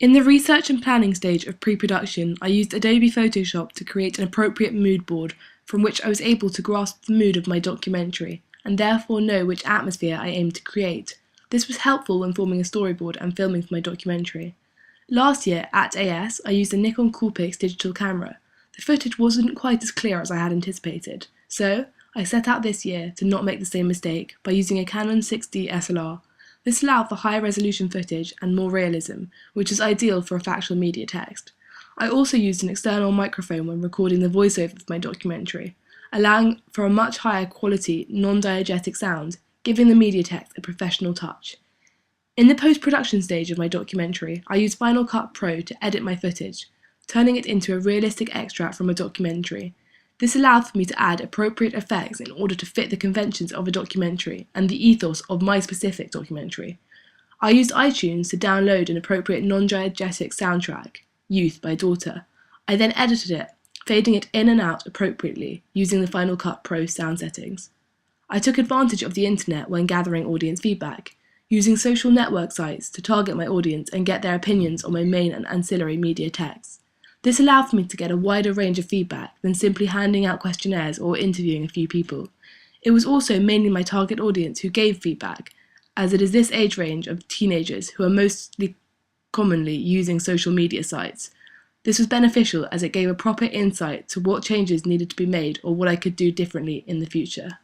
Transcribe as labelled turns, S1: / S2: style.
S1: In the research and planning stage of pre-production, I used Adobe Photoshop to create an appropriate mood board from which I was able to grasp the mood of my documentary, and therefore know which atmosphere I aimed to create. This was helpful when forming a storyboard and filming for my documentary. Last year, at AS, I used a Nikon Coolpix digital camera. The footage wasn't quite as clear as I had anticipated, so I set out this year to not make the same mistake by using a Canon 6D SLR. This allowed for higher resolution footage and more realism, which is ideal for a factual media text. I also used an external microphone when recording the voiceover of my documentary, allowing for a much higher quality, non-diegetic sound, giving the media text a professional touch. In the post-production stage of my documentary, I used Final Cut Pro to edit my footage, turning it into a realistic extract from a documentary. This allowed for me to add appropriate effects in order to fit the conventions of a documentary and the ethos of my specific documentary. I used iTunes to download an appropriate non-diegetic soundtrack, Youth by Daughter. I then edited it, fading it in and out appropriately using the Final Cut Pro sound settings. I took advantage of the internet when gathering audience feedback, using social network sites to target my audience and get their opinions on my main and ancillary media texts. This allowed for me to get a wider range of feedback than simply handing out questionnaires or interviewing a few people. It was also mainly my target audience who gave feedback, as it is this age range of teenagers who are mostly commonly using social media sites. This was beneficial as it gave a proper insight to what changes needed to be made or what I could do differently in the future.